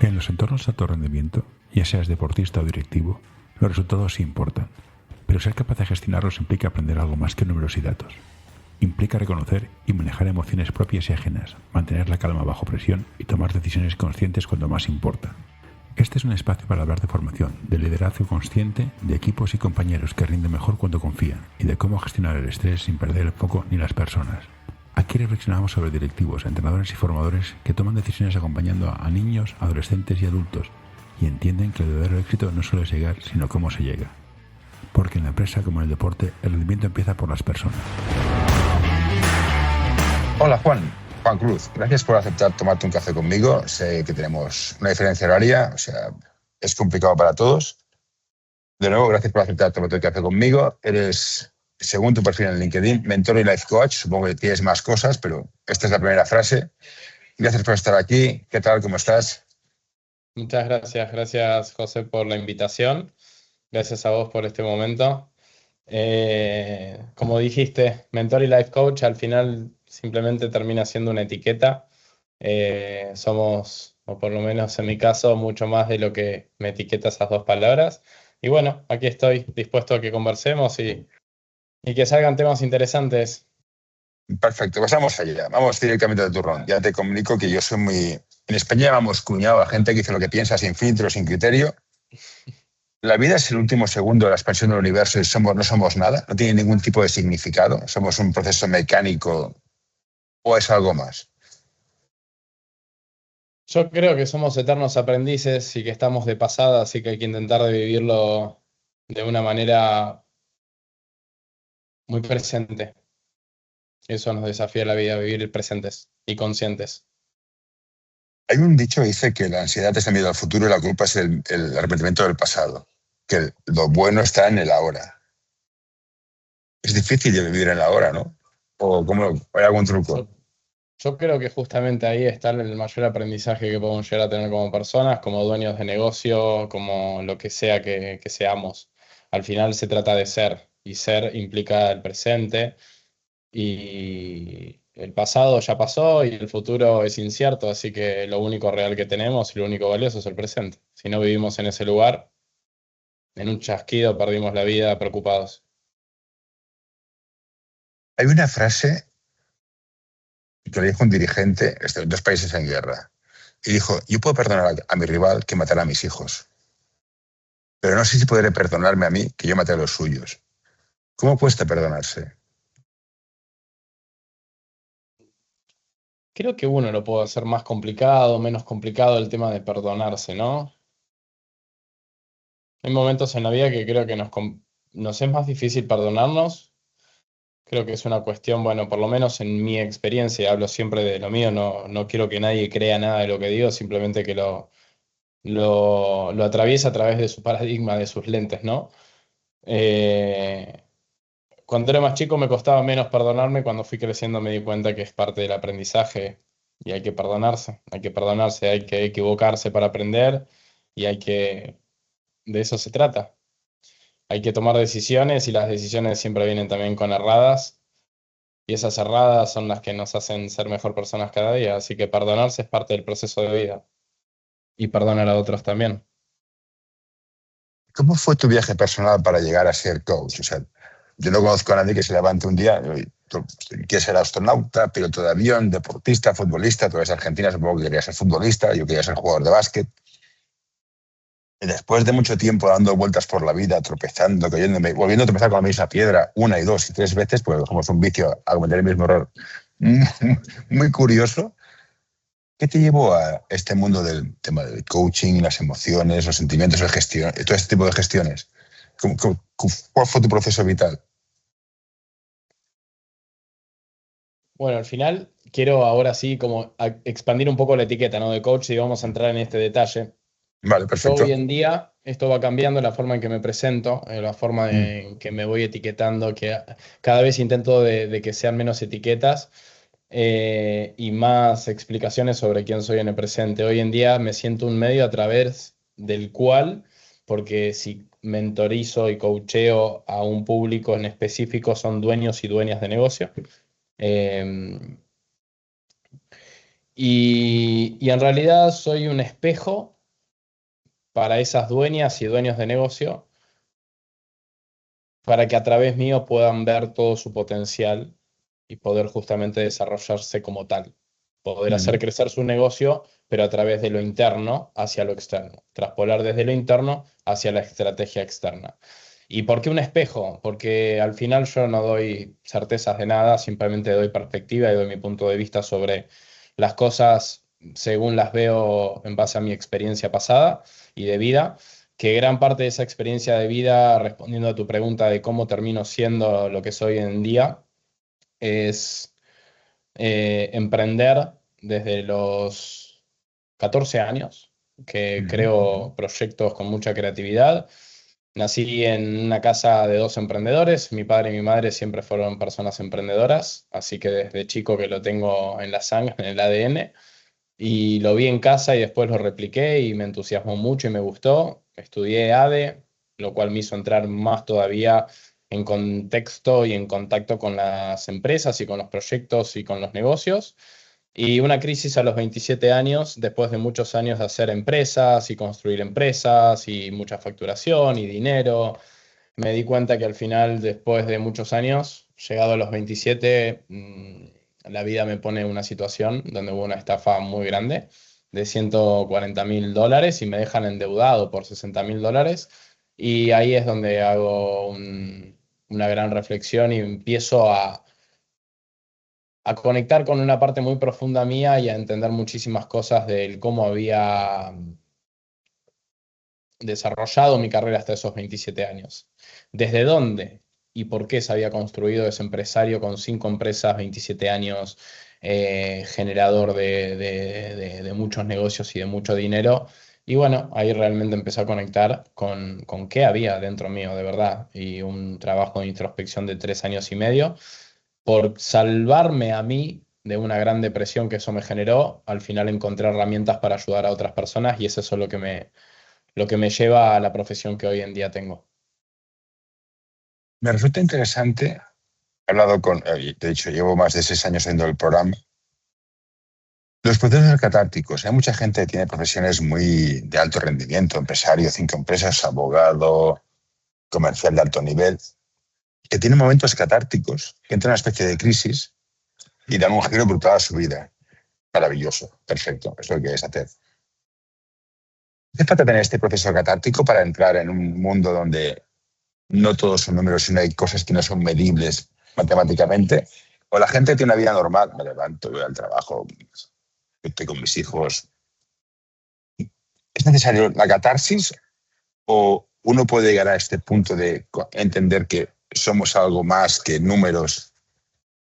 En los entornos de alto rendimiento, ya seas deportista o directivo, los resultados sí importan, pero ser capaz de gestionarlos implica aprender algo más que números y datos. Implica reconocer y manejar emociones propias y ajenas, mantener la calma bajo presión y tomar decisiones conscientes cuando más importa. Este es un espacio para hablar de formación, de liderazgo consciente, de equipos y compañeros que rinden mejor cuando confían y de cómo gestionar el estrés sin perder el foco ni las personas. Aquí reflexionamos sobre directivos, entrenadores y formadores que toman decisiones acompañando a niños, adolescentes y adultos y entienden que el verdadero éxito no solo es llegar, sino cómo se llega. Porque en la empresa, como en el deporte, el rendimiento empieza por las personas. Hola Juan Cruz, gracias por aceptar tomarte un café conmigo. Sé que tenemos una diferencia horaria, o sea, es complicado para todos. De nuevo, gracias por aceptar tomarte un café conmigo. Eres, según tu perfil en LinkedIn, mentor y life coach. Supongo que tienes más cosas, pero esta es la primera frase. Gracias por estar aquí. ¿Qué tal? ¿Cómo estás? Muchas gracias, gracias José por la invitación, gracias a vos por este momento. Como dijiste, mentor y life coach al final simplemente termina siendo una etiqueta. Somos, o por lo menos en mi caso, mucho más de lo que me etiqueta esas dos palabras. Y bueno, aquí estoy dispuesto a que conversemos y que salgan temas interesantes. Perfecto, pues vamos allá. Vamos directamente de turrón. Ya te comunico que yo soy muy... En España llamamos cuñado a gente que dice lo que piensa sin filtro, sin criterio. La vida es el último segundo de la expansión del universo y no somos nada. No tiene ningún tipo de significado. Somos un proceso mecánico o es algo más. Yo creo que somos eternos aprendices y que estamos de pasada, así que hay que intentar de vivirlo de una manera muy presente. Eso nos desafía la vida, vivir presentes y conscientes. Hay un dicho que dice que la ansiedad es el miedo al futuro y la culpa es el arrepentimiento del pasado. Que lo bueno está en el ahora. Es difícil de vivir en el ahora, ¿no? ¿O cómo, hay algún truco? Yo, yo creo que justamente ahí está el mayor aprendizaje que podemos llegar a tener como personas, como dueños de negocio, como lo que sea que seamos. Al final se trata de ser, y ser implica el presente, y el pasado ya pasó y el futuro es incierto, así que lo único real que tenemos y lo único valioso es el presente. Si no vivimos en ese lugar, en un chasquido perdimos la vida preocupados. Hay una frase que le dijo un dirigente de dos países en guerra. Y dijo, yo puedo perdonar a mi rival que matará a mis hijos, pero no sé si podré perdonarme a mí que yo maté a los suyos. ¿Cómo cuesta perdonarse? Creo que uno lo puede hacer más complicado, menos complicado el tema de perdonarse, ¿no? Hay momentos en la vida que creo que nos es más difícil perdonarnos. Creo que es una cuestión, bueno, por lo menos en mi experiencia, hablo siempre de lo mío, no quiero que nadie crea nada de lo que digo, simplemente que lo atraviesa a través de su paradigma, de sus lentes, ¿no? Eh, Cuando era más chico me costaba menos perdonarme, cuando fui creciendo me di cuenta que es parte del aprendizaje y hay que perdonarse, hay que equivocarse para aprender y de eso se trata. Hay que tomar decisiones y las decisiones siempre vienen también con erradas y esas erradas son las que nos hacen ser mejor personas cada día, así que perdonarse es parte del proceso de vida y perdonar a otros también. ¿Cómo fue tu viaje personal para llegar a ser coach? O sea, yo no conozco a nadie que se levante un día y quiere ser astronauta, piloto de avión, deportista, futbolista. Tú eres argentina, supongo que querías ser futbolista, yo quería ser jugador de básquet. Y después de mucho tiempo dando vueltas por la vida, tropezando, cayéndome, volviendo a tropezar con la misma piedra una y dos y tres veces, pues somos un vicio a cometer el mismo error. Muy curioso. ¿Qué te llevó a este mundo del tema del coaching, las emociones, los sentimientos, la gestión, todo este tipo de gestiones? ¿Cuál fue tu proceso vital? Bueno, al final quiero ahora sí como expandir un poco la etiqueta, ¿no? De coach y vamos a entrar en este detalle. Vale, Yo hoy perfecto. en día, esto va cambiando la forma en que me presento, la forma Mm. en que me voy etiquetando, que cada vez intento de que sean menos etiquetas y más explicaciones sobre quién soy en el presente. Hoy en día me siento un medio a través del cual, porque si mentorizo y coacheo a un público en específico, son dueños y dueñas de negocio. Eh, Y en realidad soy un espejo para esas dueñas y dueños de negocio, para que a través mío puedan ver todo su potencial y poder justamente desarrollarse como tal. Poder hacer Mm. crecer su negocio, pero a través de lo interno hacia lo externo. Traspolar desde lo interno hacia la estrategia externa. ¿Y por qué un espejo? Porque al final yo no doy certezas de nada, simplemente doy perspectiva y doy mi punto de vista sobre las cosas según las veo en base a mi experiencia pasada y de vida, que gran parte de esa experiencia de vida, respondiendo a tu pregunta de cómo termino siendo lo que soy en día, es emprender desde los 14 años, que Mm. creo proyectos con mucha creatividad. Nací en una casa de dos emprendedores, mi padre y mi madre siempre fueron personas emprendedoras, así que desde chico que lo tengo en la sangre, en el ADN, y lo vi en casa y después lo repliqué y me entusiasmó mucho y me gustó. Estudié ADE, lo cual me hizo entrar más todavía en contexto y en contacto con las empresas y con los proyectos y con los negocios. Y una crisis a los 27 años, después de muchos años de hacer empresas y construir empresas y mucha facturación y dinero, me di cuenta que al final, después de muchos años, llegado a los 27, la vida me pone en una situación donde hubo una estafa muy grande de $140.000 y me dejan endeudado por $60.000. Y ahí es donde hago una gran reflexión y empiezo a conectar con una parte muy profunda mía y a entender muchísimas cosas del cómo había desarrollado mi carrera hasta esos 27 años. ¿Desde dónde y por qué se había construido ese empresario con 5 empresas, 27 años, generador de muchos negocios y de mucho dinero? Y bueno, ahí realmente empecé a conectar con qué había dentro mío de verdad y un trabajo de introspección de 3 años y medio por salvarme a mí de una gran depresión que eso me generó. Al final encontré herramientas para ayudar a otras personas y es eso lo que me lleva a la profesión que hoy en día tengo. Me resulta interesante, he hablado con, de hecho, llevo más de 6 años haciendo el programa, los procesos catárticos. Hay mucha gente que tiene profesiones muy de alto rendimiento, empresario, 5 empresas, abogado, comercial de alto nivel, que tienen momentos catárticos, que entran en una especie de crisis y dan un giro brutal a su vida. Maravilloso, perfecto, es lo que quieres hacer. ¿Hace falta tener este proceso catártico para entrar en un mundo donde no todos son números, sino hay cosas que no son medibles matemáticamente? ¿O la gente tiene una vida normal? Me levanto, voy al trabajo, estoy con mis hijos. ¿Es necesario la catarsis o uno puede llegar a este punto de entender que somos algo más que números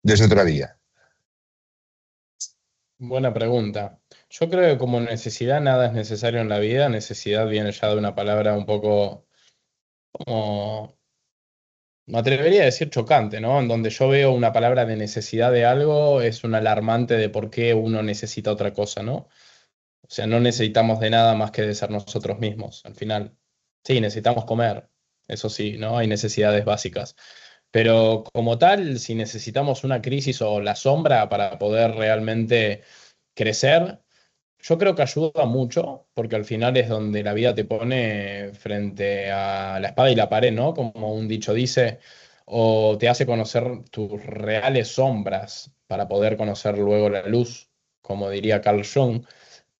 desde otra vía? Buena pregunta. Yo creo que como necesidad nada es necesario en la vida. Necesidad viene ya de una palabra un poco como, me atrevería a decir chocante, ¿no? En donde yo veo una palabra de necesidad de algo, es un alarmante de por qué uno necesita otra cosa, ¿no? O sea, no necesitamos de nada más que de ser nosotros mismos, al final. Sí, necesitamos comer, eso sí, ¿no? Hay necesidades básicas. Pero como tal, si necesitamos una crisis o la sombra para poder realmente crecer, yo creo que ayuda mucho, porque al final es donde la vida te pone frente a la espada y la pared, ¿no? Como un dicho dice, o te hace conocer tus reales sombras para poder conocer luego la luz, como diría Carl Jung.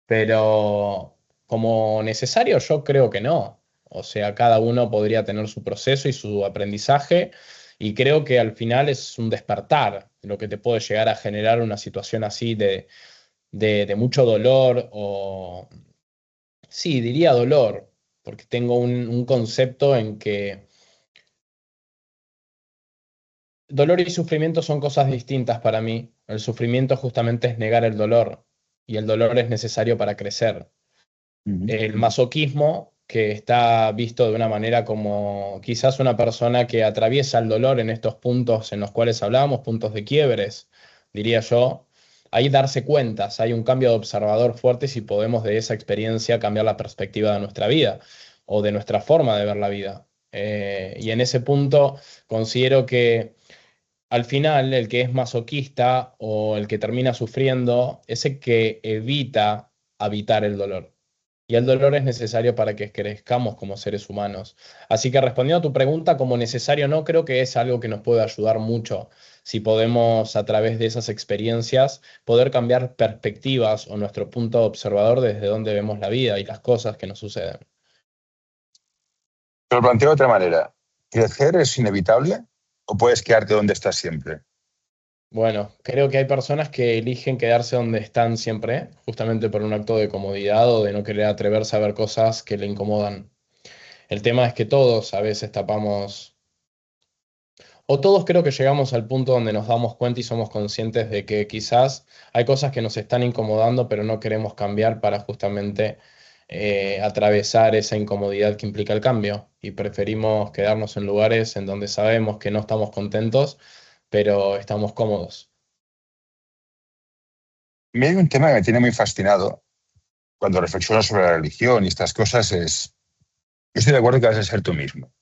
Pero como necesario, yo creo que no. O sea, cada uno podría tener su proceso y su aprendizaje, y creo que al final es un despertar lo que te puede llegar a generar una situación así de mucho dolor, o sí, diría dolor, porque tengo un concepto en que dolor y sufrimiento son cosas distintas para mí. El sufrimiento justamente es negar el dolor y el dolor es necesario para crecer. Ujú. El masoquismo, que está visto de una manera como quizás una persona que atraviesa el dolor en estos puntos en los cuales hablábamos, puntos de quiebres, diría yo, ahí darse cuentas, hay un cambio de observador fuerte si podemos de esa experiencia cambiar la perspectiva de nuestra vida o de nuestra forma de ver la vida. Y en ese punto considero que al final el que es masoquista o el que termina sufriendo es el que evita habitar el dolor. Y el dolor es necesario para que crezcamos como seres humanos. Así que respondiendo a tu pregunta, como necesario no, creo que es algo que nos puede ayudar mucho si podemos a través de esas experiencias poder cambiar perspectivas o nuestro punto observador desde donde vemos la vida y las cosas que nos suceden. Pero lo planteo de otra manera. ¿Crecer es inevitable o puedes quedarte donde estás siempre? Bueno, creo que hay personas que eligen quedarse donde están siempre, justamente por un acto de comodidad o de no querer atreverse a ver cosas que le incomodan. El tema es que todos a veces tapamos, o todos creo que llegamos al punto donde nos damos cuenta y somos conscientes de que quizás hay cosas que nos están incomodando, pero no queremos cambiar para justamente atravesar esa incomodidad que implica el cambio. Y preferimos quedarnos en lugares en donde sabemos que no estamos contentos, pero estamos cómodos. A mí hay un tema que me tiene muy fascinado cuando reflexiono sobre la religión y estas cosas es, yo estoy de acuerdo que vas a ser tú mismo.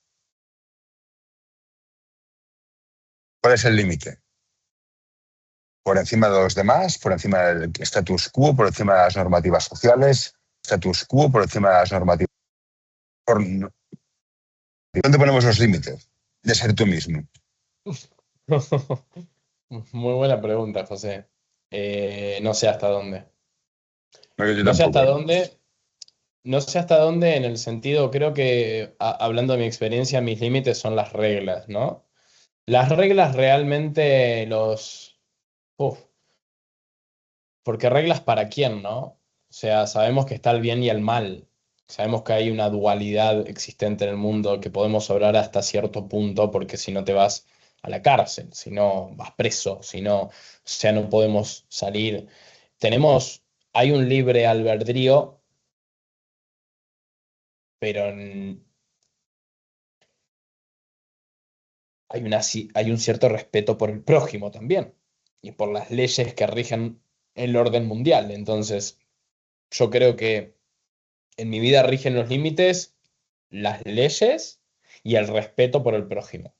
¿Cuál es el límite? ¿Por encima de los demás? ¿Por encima del status quo? ¿Por encima de las normativas sociales? ¿Status quo? ¿Por encima de las normativas? ¿Dónde ponemos los límites de ser tú mismo? Muy buena pregunta, José. No sé hasta dónde. No, yo No sé tampoco. hasta dónde. No sé hasta dónde en el sentido, creo que hablando de mi experiencia, mis límites son las reglas, ¿no? Las reglas realmente los... Uf, porque reglas para quién, ¿no? O sea, sabemos que está el bien y el mal. Sabemos que hay una dualidad existente en el mundo, que podemos obrar hasta cierto punto, porque si no te vas a la cárcel, si no vas preso, si no, o sea, no podemos salir. Hay un libre albedrío, pero hay un cierto respeto por el prójimo también y por las leyes que rigen el orden mundial. Entonces, yo creo que en mi vida rigen los límites, las leyes y el respeto por el prójimo.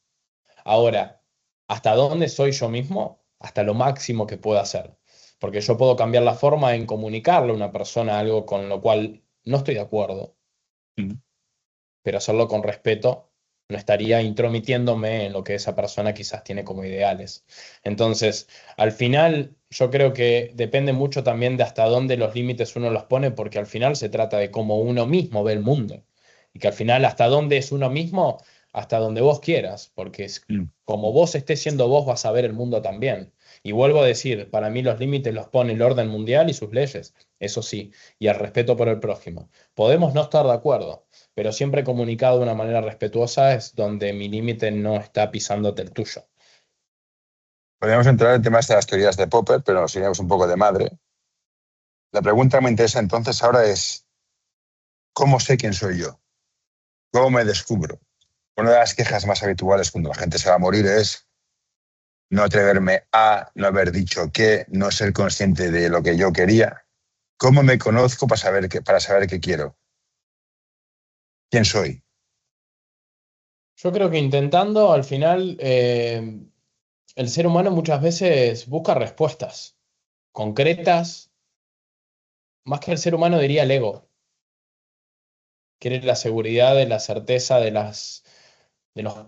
Ahora, ¿hasta dónde soy yo mismo? Hasta lo máximo que puedo hacer. Porque yo puedo cambiar la forma en comunicarle a una persona algo con lo cual no estoy de acuerdo, Mm. pero hacerlo con respeto, no estaría intromitiéndome en lo que esa persona quizás tiene como ideales. Entonces, al final, yo creo que depende mucho también de hasta dónde los límites uno los pone, porque al final se trata de cómo uno mismo ve el mundo. Y que al final, hasta dónde es uno mismo, hasta donde vos quieras, porque Mm. como vos estés siendo vos, vas a ver el mundo también. Y vuelvo a decir, para mí los límites los pone el orden mundial y sus leyes, eso sí, y el respeto por el prójimo. Podemos no estar de acuerdo, pero siempre comunicado de una manera respetuosa es donde mi límite no está pisándote el tuyo. Podríamos entrar en temas de las teorías de Popper, pero nos iríamos un poco de madre. La pregunta que me interesa entonces ahora es, ¿cómo sé quién soy yo? ¿Cómo me descubro? Una de las quejas más habituales cuando la gente se va a morir es no atreverme a, no haber dicho qué, no ser consciente de lo que yo quería. ¿Cómo me conozco para saber qué quiero? ¿Quién soy? Yo creo que intentando, al final, el ser humano muchas veces busca respuestas concretas, más que el ser humano diría el ego. Quiere la seguridad de la certeza de los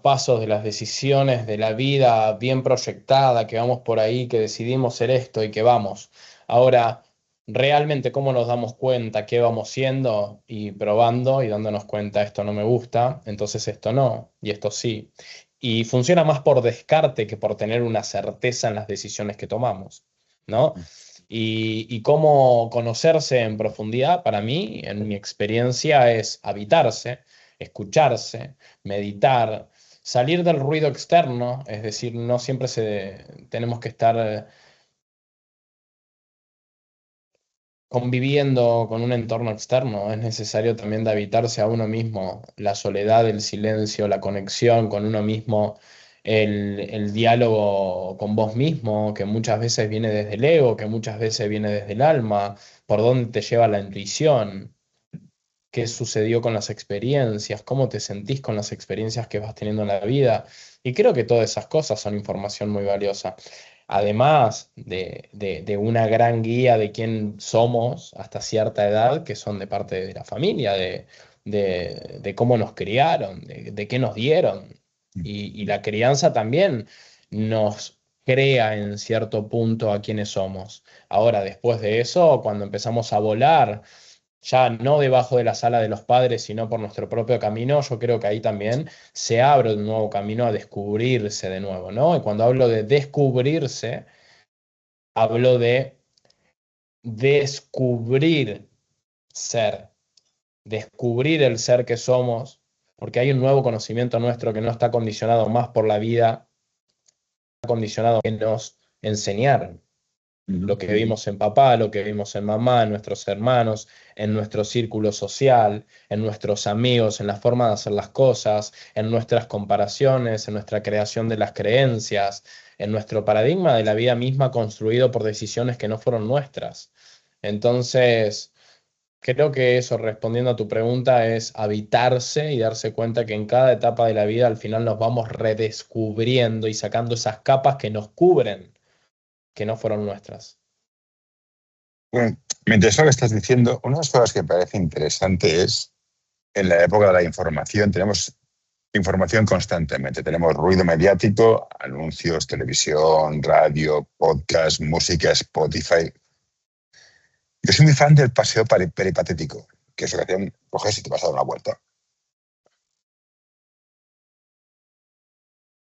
pasos, de las decisiones, de la vida bien proyectada, que vamos por ahí, que decidimos ser esto y que vamos. Ahora, realmente, ¿cómo nos damos cuenta qué vamos siendo y probando y dándonos cuenta esto no me gusta, entonces esto no y esto sí? Y funciona más por descarte que por tener una certeza en las decisiones que tomamos, ¿no? Y cómo conocerse en profundidad, para mí, en mi experiencia, es habitarse, escucharse, meditar, salir del ruido externo, es decir, no siempre tenemos que estar conviviendo con un entorno externo, es necesario también de habitarse a uno mismo, la soledad, el silencio, la conexión con uno mismo, el diálogo con vos mismo, que muchas veces viene desde el ego, que muchas veces viene desde el alma, por dónde te lleva la intuición, qué sucedió con las experiencias, cómo te sentís con las experiencias que vas teniendo en la vida. Y creo que todas esas cosas son información muy valiosa. Además de una gran guía de quién somos hasta cierta edad, que son de parte de la familia, de cómo nos criaron, de qué nos dieron. Y la crianza también nos crea en cierto punto a quienes somos. Ahora, después de eso, cuando empezamos a volar, ya no debajo de la sala de los padres, sino por nuestro propio camino, yo creo que ahí también se abre un nuevo camino a descubrirse de nuevo, ¿no? Y cuando hablo de descubrirse, hablo de descubrir ser, descubrir el ser que somos, porque hay un nuevo conocimiento nuestro que no está condicionado más por la vida, está condicionado que nos enseñaron. Lo que vimos en papá, lo que vimos en mamá, en nuestros hermanos, en nuestro círculo social, en nuestros amigos, en la forma de hacer las cosas, en nuestras comparaciones, en nuestra creación de las creencias, en nuestro paradigma de la vida misma construido por decisiones que no fueron nuestras. Entonces, creo que eso, respondiendo a tu pregunta, es habitarse y darse cuenta que en cada etapa de la vida al final nos vamos redescubriendo y sacando esas capas que nos cubren, que no fueron nuestras. Bueno, me interesa lo que estás diciendo. Una de las cosas que me parece interesante es, en la época de la información, tenemos información constantemente. Tenemos ruido mediático, anuncios, televisión, radio, podcast, música, Spotify. Yo soy muy fan del paseo peripatético, que es lo que hacen, coges y te vas a dar una vuelta.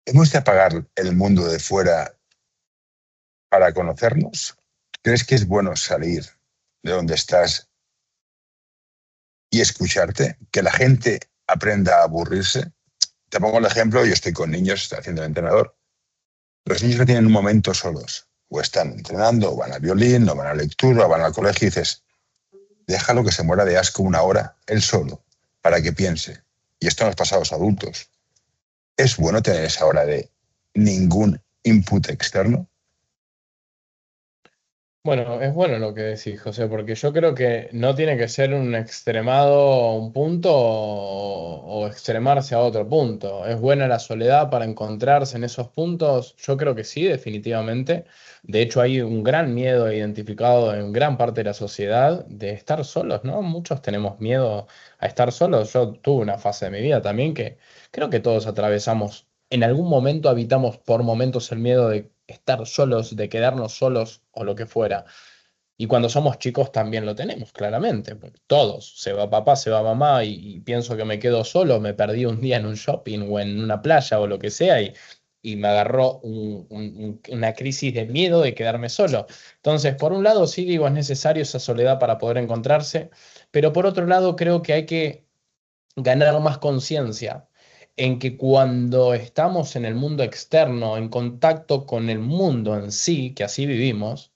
¿Hemos de apagar el mundo de fuera para conocernos? ¿Crees que es bueno salir de donde estás y escucharte? Que la gente aprenda a aburrirse. Te pongo el ejemplo, yo estoy con niños, estoy haciendo el entrenador. Los niños no tienen un momento solos. O están entrenando, o van al violín, o van a la lectura, o van al colegio y dices, déjalo que se muera de asco una hora, él solo, para que piense. Y esto nos pasa a los adultos. ¿Es bueno tener esa hora de ningún input externo? Bueno, es bueno lo que decís, José, porque yo creo que no tiene que ser un extremado a un punto o extremarse a otro punto. ¿Es buena la soledad para encontrarse en esos puntos? Yo creo que sí, definitivamente. De hecho, hay un gran miedo identificado en gran parte de la sociedad de estar solos, ¿no? Muchos tenemos miedo a estar solos. Yo tuve una fase de mi vida también que creo que todos atravesamos. En algún momento habitamos por momentos el miedo de estar solos, de quedarnos solos o lo que fuera. Y cuando somos chicos también lo tenemos, claramente. Porque todos, se va papá, se va mamá y pienso que me quedo solo, me perdí un día en un shopping o en una playa o lo que sea y me agarró una crisis de miedo de quedarme solo. Entonces, por un lado, sí digo, es necesario esa soledad para poder encontrarse, pero por otro lado, creo que hay que ganar más conciencia en que cuando estamos en el mundo externo, en contacto con el mundo en sí, que así vivimos,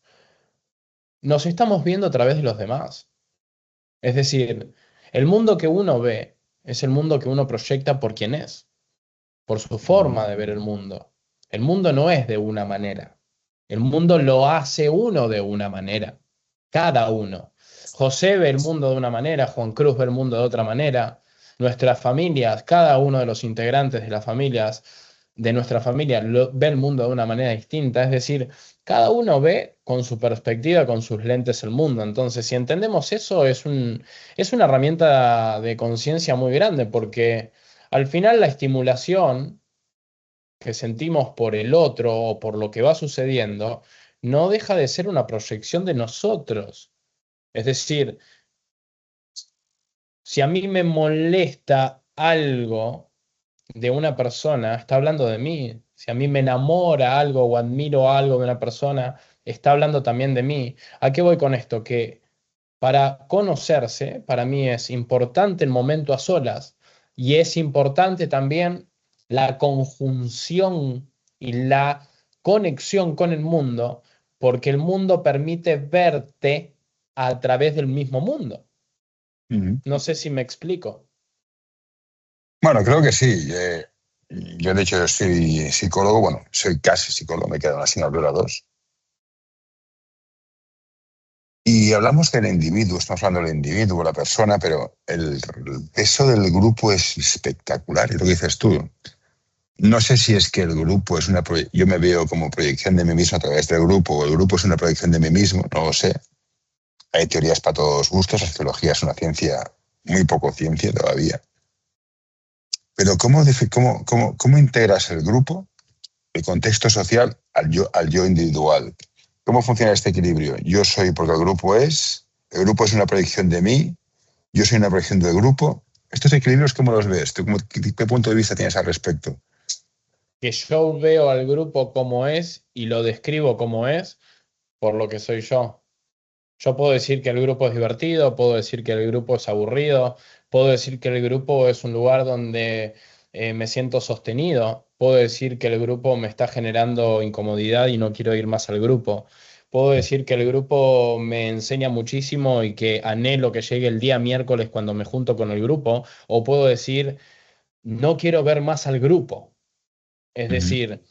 nos estamos viendo a través de los demás. Es decir, el mundo que uno ve es el mundo que uno proyecta por quien es, por su forma de ver el mundo. El mundo no es de una manera. El mundo lo hace uno de una manera. Cada uno. José ve el mundo de una manera, Juan Cruz ve el mundo de otra manera. Nuestras familias, cada uno de los integrantes de las familias, de nuestra familia, ve el mundo de una manera distinta. Es decir, cada uno ve con su perspectiva, con sus lentes el mundo. Entonces, si entendemos eso, es una herramienta de conciencia muy grande, porque al final la estimulación que sentimos por el otro o por lo que va sucediendo no deja de ser una proyección de nosotros. Es decir, si a mí me molesta algo de una persona, está hablando de mí. Si a mí me enamora algo o admiro algo de una persona, está hablando también de mí. ¿A qué voy con esto? Que para conocerse, para mí es importante el momento a solas y es importante también la conjunción y la conexión con el mundo, porque el mundo permite verte a través del mismo mundo. No sé si me explico. Bueno, creo que sí. Yo, de hecho, yo soy psicólogo, bueno, soy casi psicólogo, me quedan una asignatura 2. Y Y hablamos del individuo, estamos hablando del individuo, la persona, pero el peso del grupo es espectacular, es lo que dices tú. No sé si es que el grupo es yo me veo como proyección de mí mismo a través del grupo, o el grupo es una proyección de mí mismo, no lo sé. Hay teorías para todos los gustos, la sociología es una ciencia, muy poco ciencia todavía. Pero ¿cómo integras el grupo, el contexto social, al yo individual? ¿Cómo funciona este equilibrio? Yo soy porque el grupo es una proyección de mí, yo soy una proyección del grupo. ¿Estos equilibrios cómo los ves? ¿Tú qué punto de vista tienes al respecto? Que yo veo al grupo como es y lo describo como es por lo que soy yo. Yo puedo decir que el grupo es divertido, puedo decir que el grupo es aburrido, puedo decir que el grupo es un lugar donde me siento sostenido, puedo decir que el grupo me está generando incomodidad y no quiero ir más al grupo. Puedo decir que el grupo me enseña muchísimo y que anhelo que llegue el día miércoles cuando me junto con el grupo, o puedo decir, no quiero ver más al grupo. Es Ujú. decir,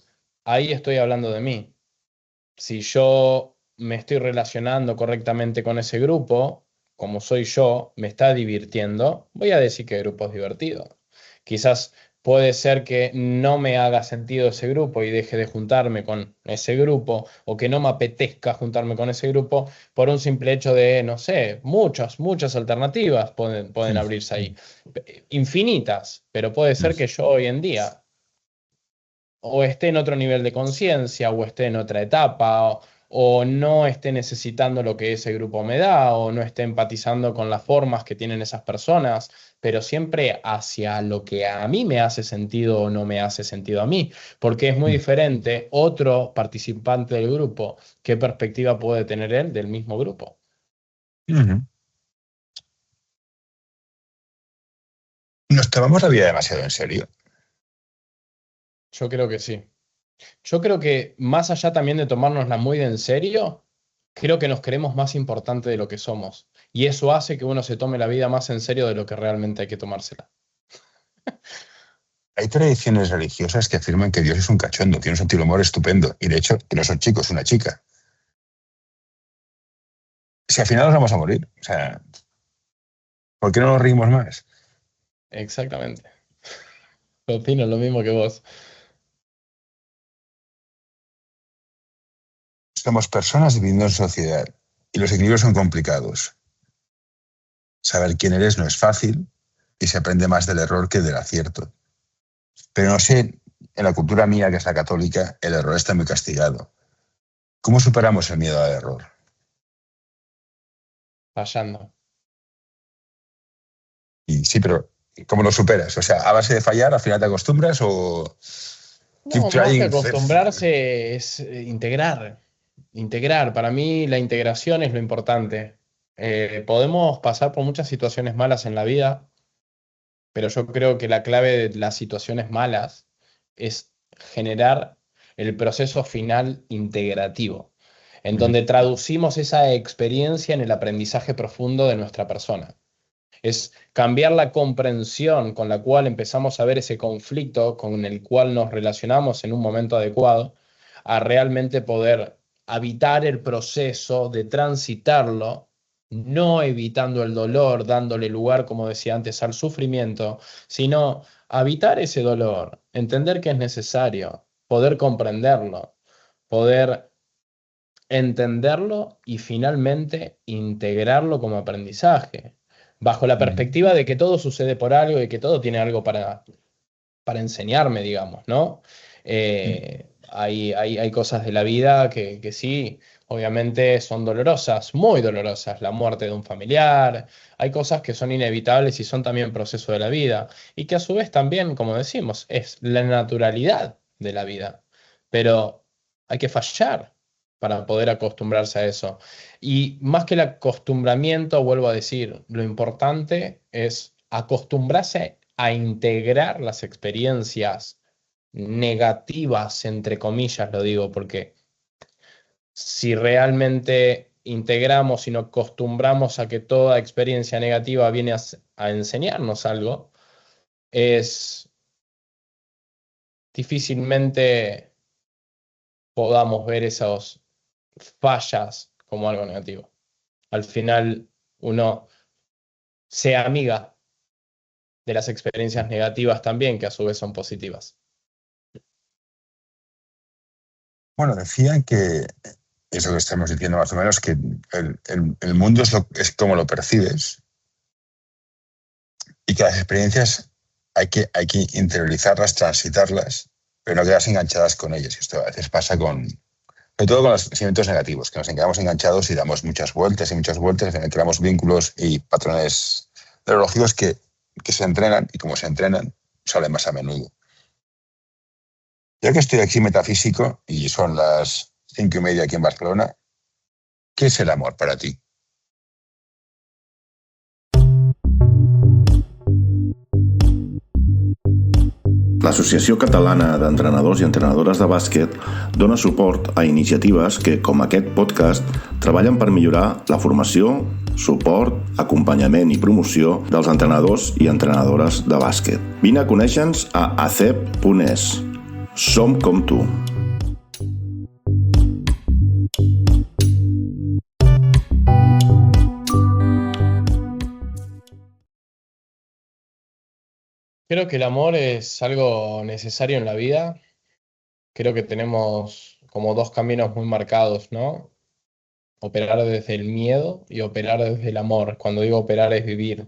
ahí estoy hablando de mí. Si yo me estoy relacionando correctamente con ese grupo, como soy yo, me está divirtiendo, voy a decir que el grupo es divertido. Quizás puede ser que no me haga sentido ese grupo y deje de juntarme con ese grupo, o que no me apetezca juntarme con ese grupo por un simple hecho de, no sé, muchas alternativas pueden abrirse ahí. Infinitas, pero puede ser que yo hoy en día o esté en otro nivel de conciencia, o esté en otra etapa, o no esté necesitando lo que ese grupo me da, o no esté empatizando con las formas que tienen esas personas, pero siempre hacia lo que a mí me hace sentido o no me hace sentido a mí, porque es muy diferente otro participante del grupo, qué perspectiva puede tener él del mismo grupo. Ujú. Nos tomamos la vida demasiado en serio. Yo creo que sí. Yo creo que más allá también de tomárnosla muy de en serio, creo que nos creemos más importante de lo que somos. Y eso hace que uno se tome la vida más en serio de lo que realmente hay que tomársela. Hay tradiciones religiosas que afirman que Dios es un cachondo, tiene un sentido del humor estupendo, y de hecho, que no son chicos, es una chica. Si al final nos vamos a morir, o sea, ¿por qué no nos reímos más? Exactamente. Opino lo mismo que vos. Somos personas viviendo en sociedad y los equilibrios son complicados. Saber quién eres no es fácil y se aprende más del error que del acierto. Pero no sé, en la cultura mía, que es la católica, el error está muy castigado. ¿Cómo superamos el miedo al error? Fallando. Y sí, pero ¿cómo lo superas? O sea, a base de fallar, al final te acostumbras o keep No, más que trying. acostumbrarse es integrar. Integrar. Para mí la integración es lo importante. Podemos pasar por muchas situaciones malas en la vida, pero yo creo que la clave de las situaciones malas es generar el proceso final integrativo, en donde traducimos esa experiencia en el aprendizaje profundo de nuestra persona. Es cambiar la comprensión con la cual empezamos a ver ese conflicto con el cual nos relacionamos en un momento adecuado, a realmente poder habitar el proceso de transitarlo, no evitando el dolor, dándole lugar, como decía antes, al sufrimiento, sino habitar ese dolor, entender que es necesario, poder comprenderlo, poder entenderlo y finalmente integrarlo como aprendizaje, bajo la perspectiva de que todo sucede por algo y que todo tiene algo para enseñarme, digamos, ¿no? Hay cosas de la vida que sí, obviamente son dolorosas, muy dolorosas, la muerte de un familiar, hay cosas que son inevitables y son también proceso de la vida, y que a su vez también, como decimos, es la naturalidad de la vida, pero hay que fallar para poder acostumbrarse a eso. Y más que el acostumbramiento, vuelvo a decir, lo importante es acostumbrarse a integrar las experiencias negativas, entre comillas, lo digo, porque si realmente integramos y nos acostumbramos a que toda experiencia negativa viene a enseñarnos algo, es difícilmente podamos ver esas fallas como algo negativo. al final uno sea amiga de las experiencias negativas también, que a su vez son positivas. Bueno, decían que eso que estamos diciendo más o menos, que el mundo es como lo percibes y que las experiencias hay que interiorizarlas, transitarlas, pero no quedarse enganchadas con ellas. Y esto a veces pasa sobre todo con los sentimientos negativos, que nos quedamos enganchados y damos muchas vueltas y muchas vueltas, creamos vínculos y patrones neurológicos que se entrenan y como se entrenan, salen más a menudo. Ya que estoy aquí metafísico y son las 5:30 aquí en Barcelona, ¿qué es el amor para ti? L'Associació Catalana d'Entrenadors i Entrenadores de Bàsquet dona suport a iniciatives que, com aquest podcast, treballen per millorar la formació, suport, acompanyament i promoció dels entrenadors i entrenadores de bàsquet. Vine a conèixer-nos a acep.es. Som com tu. Creo que el amor es algo necesario en la vida. Creo que tenemos como dos caminos muy marcados, ¿no? Operar desde el miedo y operar desde el amor. Cuando digo operar es vivir.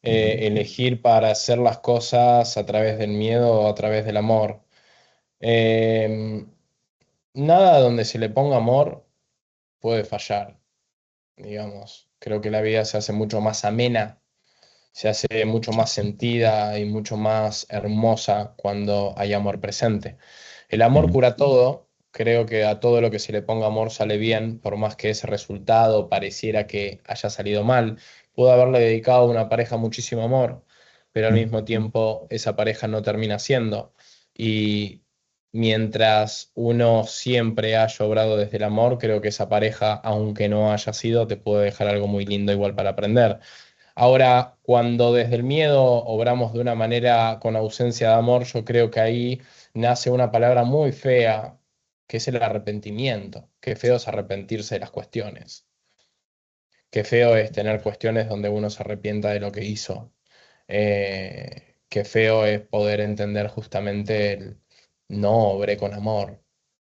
Elegir para hacer las cosas a través del miedo o a través del amor. Nada donde se le ponga amor puede fallar, digamos. Creo que la vida se hace mucho más amena, se hace mucho más sentida y mucho más hermosa cuando hay amor presente. El amor cura todo. Creo que a todo lo que se le ponga amor sale bien, por más que ese resultado pareciera que haya salido mal. Pudo haberle dedicado a una pareja muchísimo amor, pero al mismo tiempo esa pareja no termina siendo. Y mientras uno siempre haya obrado desde el amor, creo que esa pareja, aunque no haya sido, te puede dejar algo muy lindo igual para aprender. Ahora, cuando desde el miedo obramos de una manera con ausencia de amor, yo creo que ahí nace una palabra muy fea, que es el arrepentimiento. Qué feo es arrepentirse de las cuestiones. Qué feo es tener cuestiones donde uno se arrepienta de lo que hizo. Qué feo es poder entender justamente el no obré con amor,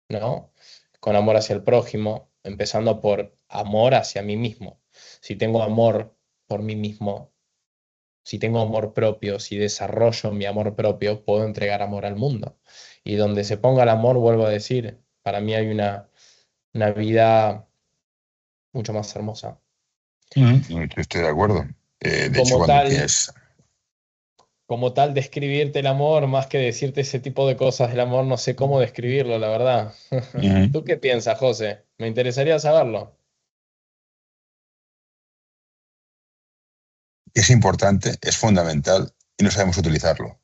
¿no? Con amor hacia el prójimo, empezando por amor hacia mí mismo. Si tengo amor por mí mismo, si tengo amor propio, si desarrollo mi amor propio, puedo entregar amor al mundo. Y donde se ponga el amor, vuelvo a decir, para mí hay una vida mucho más hermosa. Yo estoy de acuerdo. De hecho, Como cuando tal, tienes... como tal, describirte el amor, más que decirte ese tipo de cosas del amor, no sé cómo describirlo, la verdad. ¿Tú qué piensas, José? Me interesaría saberlo. Es importante, es fundamental y no sabemos utilizarlo.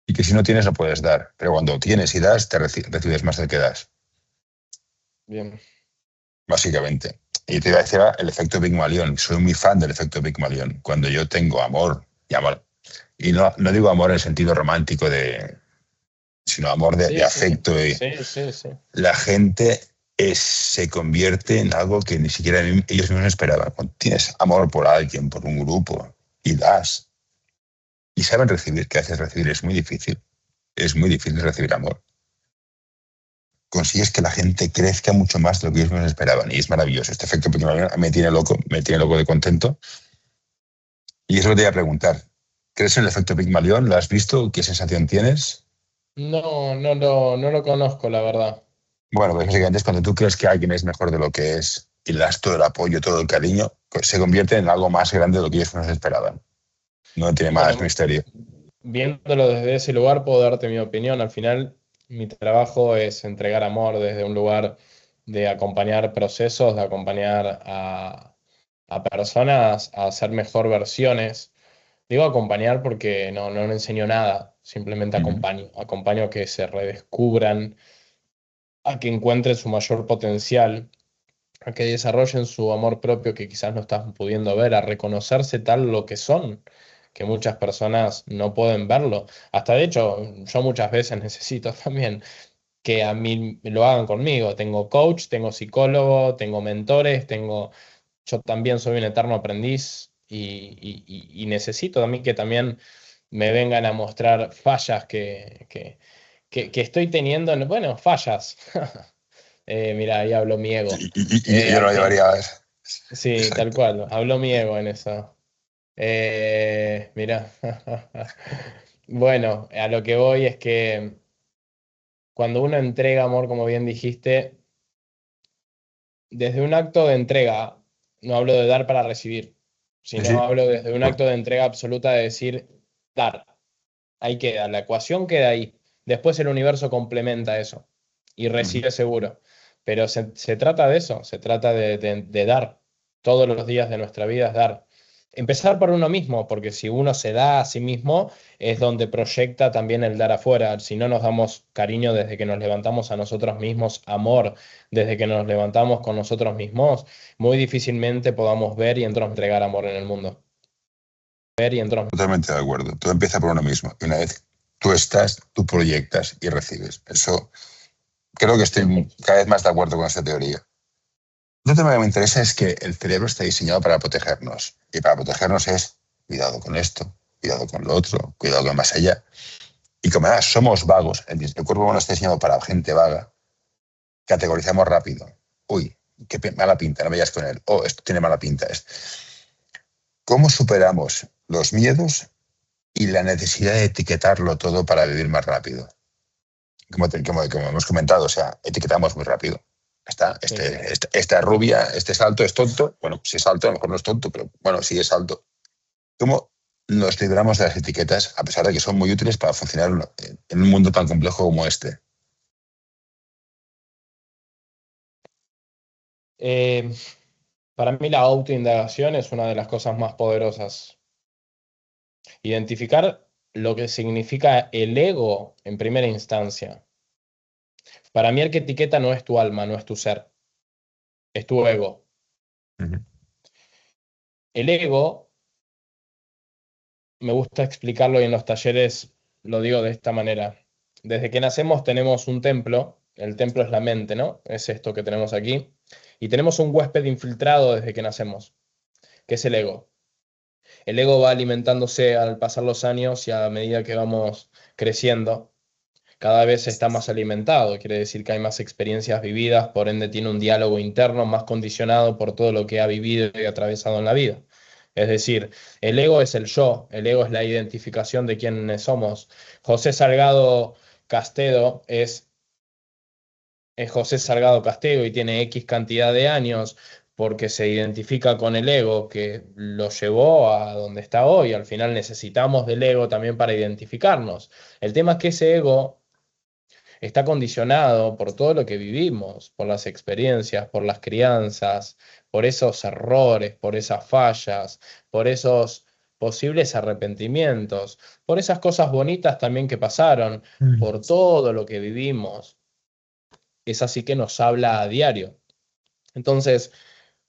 Y que si no tienes, no puedes dar. Pero cuando tienes y das, recibes más del que das, Bien. básicamente. Y te iba a decir el efecto Pigmalión. Soy muy fan del efecto Pigmalión. Cuando yo tengo amor, y no digo amor en el sentido romántico sino amor de Sí, sí, afecto. sí, sí, sí. La gente se convierte en algo que ni siquiera ellos mismos esperaban. Cuando tienes amor por alguien, por un grupo, y das, y saben recibir, que haces recibir es muy difícil. Es muy difícil recibir amor. Consigues que la gente crezca mucho más de lo que ellos mismos esperaban. Y es maravilloso. Este efecto Pigmalión me tiene loco de contento. Y eso te iba a preguntar. ¿Crees en el efecto Pigmalión? ¿Lo has visto? ¿Qué sensación tienes? No lo conozco, la verdad. Bueno, pues básicamente es cuando tú crees que alguien es mejor de lo que es y le das todo el apoyo, todo el cariño, pues se convierte en algo más grande de lo que ellos nos esperaban. No tiene más Bueno, misterio. viéndolo desde ese lugar, puedo darte mi opinión. Al final, mi trabajo es entregar amor desde un lugar de acompañar procesos, de acompañar a personas a hacer mejor versiones. Digo acompañar porque no enseño nada, simplemente Ujú. acompaño. Acompaño a que se redescubran, a que encuentren su mayor potencial, a que desarrollen su amor propio que quizás no están pudiendo ver, a reconocerse tal lo que son, que muchas personas no pueden verlo. Hasta de hecho, yo muchas veces necesito también. que a mí lo hagan conmigo. Tengo coach, tengo psicólogo, tengo mentores, yo también soy un eterno aprendiz y necesito también que también me vengan a mostrar fallas que estoy teniendo. Bueno, fallas. Mira, ahí habló mi ego. Y yo lo llevaría a ver. Sí, tal Exacto. cual, habló mi ego en eso. Mira. Bueno, a lo que voy es que cuando uno entrega amor, como bien dijiste, desde un acto de entrega, no hablo de dar para recibir, Sí, sino sí. hablo desde un acto de entrega absoluta de decir, dar. Ahí queda, la ecuación queda ahí. Después el universo complementa eso y Ujú. recibe seguro. Pero se trata de eso, se trata de dar. Todos los días de nuestra vida es dar. Empezar por uno mismo, porque si uno se da a sí mismo, es donde proyecta también el dar afuera. Si no nos damos cariño desde que nos levantamos a nosotros mismos, amor desde que nos levantamos con nosotros mismos, muy difícilmente podamos ver y entonces entregar amor en el mundo. Ver y entonces. Totalmente de acuerdo. Todo empieza por uno mismo. Y una vez tú estás, tú proyectas y recibes. Eso creo que estoy cada vez más de acuerdo con esta teoría. Otro tema que me interesa es que el cerebro está diseñado para protegernos. Y para protegernos es cuidado con esto, cuidado con lo otro, cuidado con más allá. Y como además somos vagos, el cuerpo humano está diseñado para gente vaga, categorizamos rápido. Uy, mala pinta, no vayas con él. Oh, esto tiene mala pinta. ¿Cómo superamos los miedos y la necesidad de etiquetarlo todo para vivir más rápido? Como hemos comentado, o sea, etiquetamos muy rápido. Sí, claro. Esta rubia, este salto es tonto. Bueno, si es alto, a lo mejor no es tonto, pero bueno, sí es alto. ¿Cómo nos libramos de las etiquetas, a pesar de que son muy útiles para funcionar en un mundo tan complejo como este? Eh, para mí la autoindagación es una de las cosas más poderosas. Identificar lo que significa el ego en primera instancia. Para mí el que etiqueta no es tu alma, no es tu ser, es tu ego. Ujú. El ego, me gusta explicarlo y en los talleres lo digo de esta manera. Desde que nacemos tenemos un templo, el templo es la mente, ¿no? Es esto que tenemos aquí. Y tenemos un huésped infiltrado desde que nacemos, que es el ego. El ego va alimentándose al pasar los años y a medida que vamos creciendo. Cada vez está más alimentado, quiere decir que hay más experiencias vividas, por ende tiene un diálogo interno más condicionado por todo lo que ha vivido y atravesado en la vida. Es decir, el ego es el yo, el ego es la identificación de quiénes somos. José Salgado Castedo es José Salgado Castedo y tiene X cantidad de años porque se identifica con el ego que lo llevó a donde está hoy. Al final necesitamos del ego también para identificarnos. El tema es que ese ego está condicionado por todo lo que vivimos, por las experiencias, por las crianzas, por esos errores, por esas fallas, por esos posibles arrepentimientos, por esas cosas bonitas también que pasaron, por todo lo que vivimos. Es así que nos habla a diario. Entonces,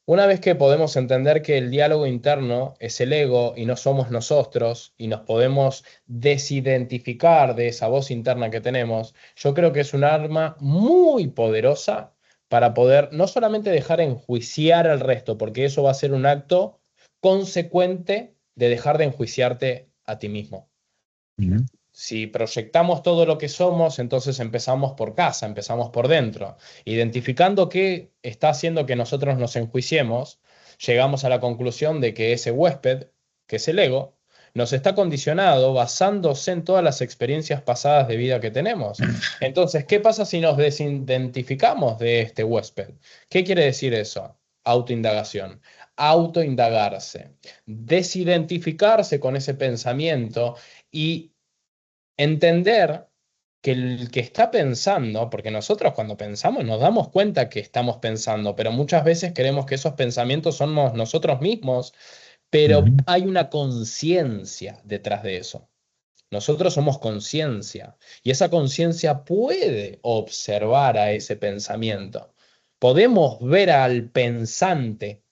una vez que podemos entender que el diálogo interno es el ego y no somos nosotros y nos podemos desidentificar de esa voz interna que tenemos, yo creo que es un arma muy poderosa para poder no solamente dejar enjuiciar al resto, porque eso va a ser un acto consecuente de dejar de enjuiciarte a ti mismo. Ujú. Si proyectamos todo lo que somos, entonces empezamos por casa, empezamos por dentro. Identificando qué está haciendo que nosotros nos enjuiciemos, llegamos a la conclusión de que ese huésped, que es el ego, nos está condicionado basándose en todas las experiencias pasadas de vida que tenemos. Entonces, ¿qué pasa si nos desidentificamos de este huésped? ¿Qué quiere decir eso? Autoindagación, autoindagarse, desidentificarse con ese pensamiento y entender que el que está pensando, porque nosotros cuando pensamos nos damos cuenta que estamos pensando, pero muchas veces creemos que esos pensamientos somos nosotros mismos, pero Ujú. hay una conciencia detrás de eso. Nosotros somos conciencia y esa conciencia puede observar a ese pensamiento. Podemos ver al pensante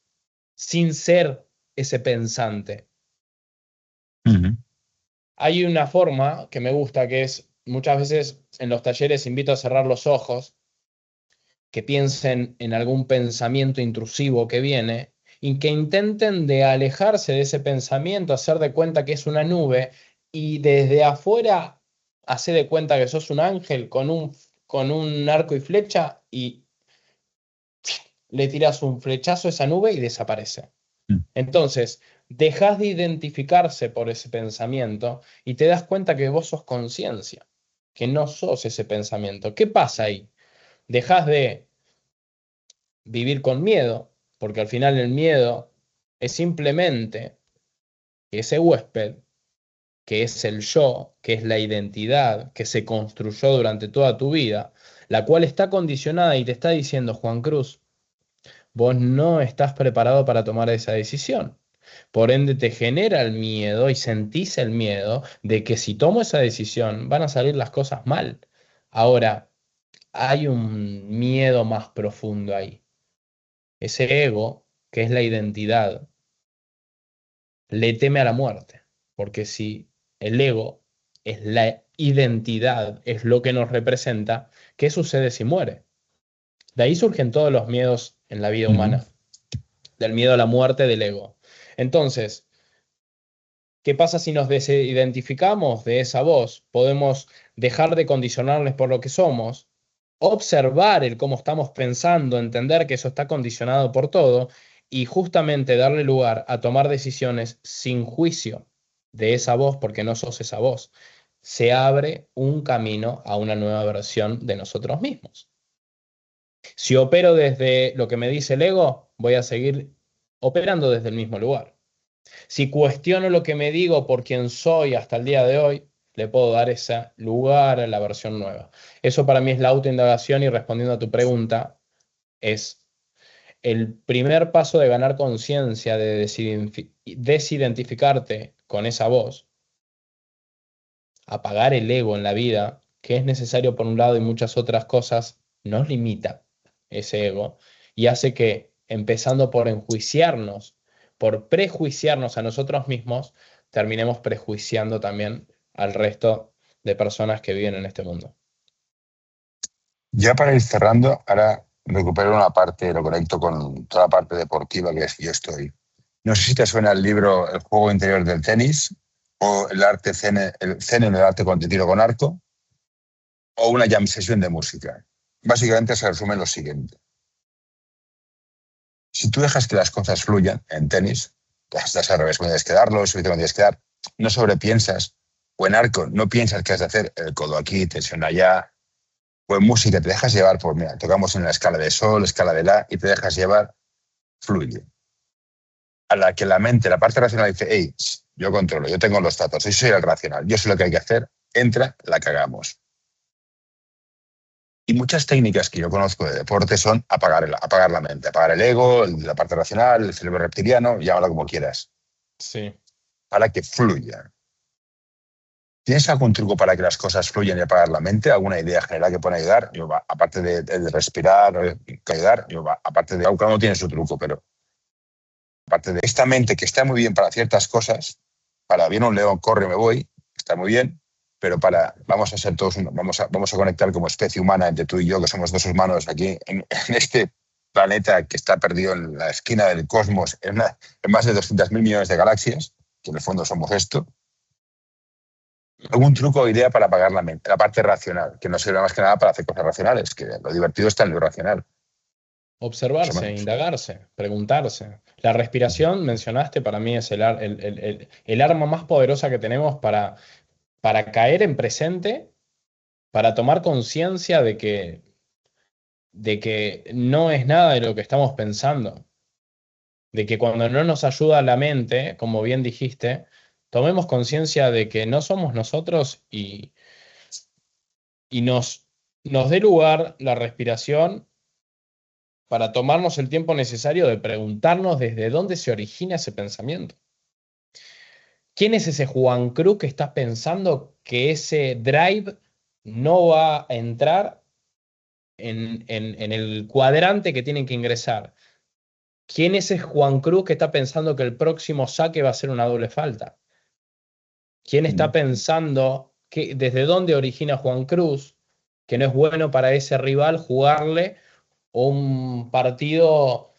sin ser ese pensante. Ujú. Hay una forma que me gusta que es muchas veces en los talleres invito a cerrar los ojos, que piensen en algún pensamiento intrusivo que viene y que intenten de alejarse de ese pensamiento, hacer de cuenta que es una nube y desde afuera hacer de cuenta que sos un ángel con un arco y flecha y le tiras un flechazo a esa nube y desaparece. Entonces, dejas de identificarse por ese pensamiento y te das cuenta que vos sos conciencia, que no sos ese pensamiento. ¿Qué pasa ahí? Dejas de vivir con miedo, porque al final el miedo es simplemente ese huésped, que es el yo, que es la identidad que se construyó durante toda tu vida, la cual está condicionada y te está diciendo, Juan Cruz, vos no estás preparado para tomar esa decisión. Por ende, te genera el miedo y sentís el miedo de que si tomo esa decisión van a salir las cosas mal. Ahora, hay un miedo más profundo ahí. Ese ego, que es la identidad, le teme a la muerte. Porque si el ego es la identidad, es lo que nos representa, ¿qué sucede si muere? De ahí surgen todos los miedos en la vida humana. Del miedo a la muerte del ego. Entonces, ¿qué pasa si nos desidentificamos de esa voz? Podemos dejar de condicionarles por lo que somos, observar el cómo estamos pensando, entender que eso está condicionado por todo y justamente darle lugar a tomar decisiones sin juicio de esa voz, porque no sos esa voz. Se abre un camino a una nueva versión de nosotros mismos. Si opero desde lo que me dice el ego, voy a seguir operando desde el mismo lugar. Si cuestiono lo que me digo por quien soy hasta el día de hoy, le puedo dar ese lugar a la versión nueva. Eso para mí es la autoindagación y respondiendo a tu pregunta, es el primer paso de ganar conciencia, de desidentificarte con esa voz, apagar el ego en la vida, que es necesario por un lado y muchas otras cosas, nos limita ese ego y hace que, empezando por enjuiciarnos, por prejuiciarnos a nosotros mismos, terminemos prejuiciando también al resto de personas que viven en este mundo. Ya para ir cerrando, ahora recupero una parte, lo conecto con toda la parte deportiva que es yo estoy. No sé si te suena el libro El juego interior del tenis o el arte zen en el arte con tiro con arco o una jam session de música. Básicamente se resume en lo siguiente. Si tú dejas que las cosas fluyan en tenis, estás al revés, cuando tienes que darlo, cuando tienes que dar, no sobrepiensas, o en arco no piensas que has de hacer el codo aquí, tensión allá, o en música te dejas llevar por, mira, tocamos en la escala de sol, escala de la, y te dejas llevar, fluye. A la que la mente, la parte racional dice, hey, yo controlo, yo tengo los datos, yo soy el racional, yo sé lo que hay que hacer, entra, la cagamos. Y muchas técnicas que yo conozco de deporte son apagar la mente, apagar el ego, la parte racional, el cerebro reptiliano, llámalo como quieras. Sí. Para que fluya. ¿Tienes algún truco para que las cosas fluyan y apagar la mente? ¿Alguna idea general que pueda ayudar? Aparte de respirar, ayudar, aparte de... Cada uno tiene su truco, pero aparte de esta mente que está muy bien para ciertas cosas, para viene un león, corre, me voy, está muy bien, pero vamos a ser todos, vamos a conectar como especie humana entre tú y yo, que somos dos humanos aquí en este planeta que está perdido en la esquina del cosmos, en más de 200.000 millones de galaxias, que en el fondo somos esto. ¿Algún truco o idea para apagar la mente? La parte racional, que no sirve más que nada para hacer cosas racionales, que lo divertido está en lo racional. Observarse, indagarse, preguntarse. La respiración, mencionaste, para mí es el arma más poderosa que tenemos para caer en presente, para tomar conciencia de que no es nada de lo que estamos pensando. De que cuando no nos ayuda la mente, como bien dijiste, tomemos conciencia de que no somos nosotros y nos dé lugar la respiración para tomarnos el tiempo necesario de preguntarnos desde dónde se origina ese pensamiento. ¿Quién es ese Juan Cruz que está pensando que ese drive no va a entrar en el cuadrante que tienen que ingresar? ¿Quién es ese Juan Cruz que está pensando que el próximo saque va a ser una doble falta? ¿Quién está pensando desde dónde origina Juan Cruz, que no es bueno para ese rival jugarle un partido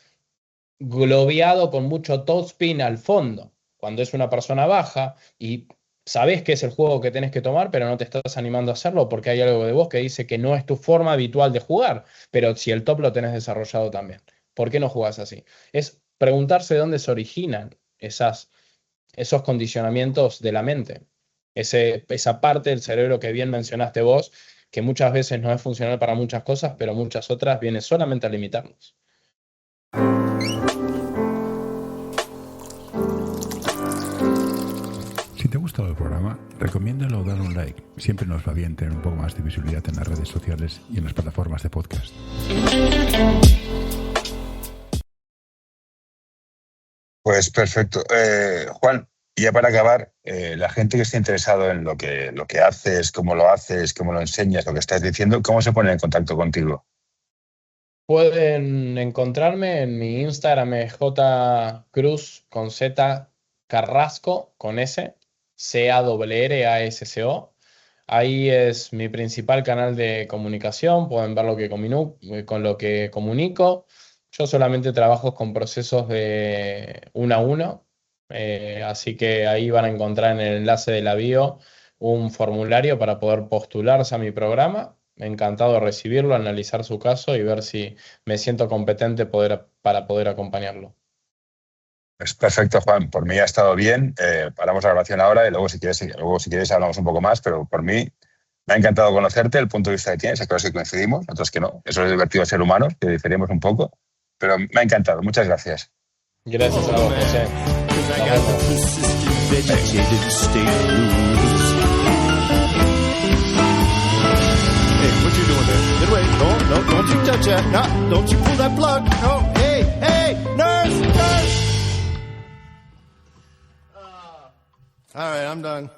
globeado con mucho topspin al fondo, cuando es una persona baja y sabés que es el juego que tenés que tomar, pero no te estás animando a hacerlo porque hay algo de vos que dice que no es tu forma habitual de jugar, pero si el top lo tenés desarrollado también, ¿por qué no jugás así? Es preguntarse de dónde se originan esos condicionamientos de la mente, esa parte del cerebro que bien mencionaste vos, que muchas veces no es funcional para muchas cosas, pero muchas otras viene solamente a limitarnos. Si te ha gustado el programa, recomiéndalo o dale un like. Siempre nos va bien tener un poco más de visibilidad en las redes sociales y en las plataformas de podcast. Pues perfecto. Juan, y ya para acabar, la gente que esté interesado en lo que haces, cómo lo enseñas, lo que estás diciendo, ¿cómo se pone en contacto contigo? Pueden encontrarme en mi Instagram, jcruz con Z, Carrasco con S, CARRASCO. Ahí es mi principal canal de comunicación. Pueden ver con lo que comunico. Yo solamente trabajo con procesos de 1 a 1. Así que ahí van a encontrar en el enlace de la bio un formulario para poder postularse a mi programa. Encantado de recibirlo, analizar su caso y ver si me siento competente para poder acompañarlo. Es perfecto, Juan. Por mí ha estado bien. Paramos la grabación ahora y luego si quieres hablamos un poco más, pero por mí me ha encantado conocerte, el punto de vista que tienes, a que coincidimos, nosotros que no. Eso es divertido ser humanos, que diferimos un poco, pero me ha encantado. Muchas gracias. Gracias a vos, José. What you doing there? Get away. No, don't you touch that. No, don't you pull that plug. No, hey, nurse. All right, I'm done.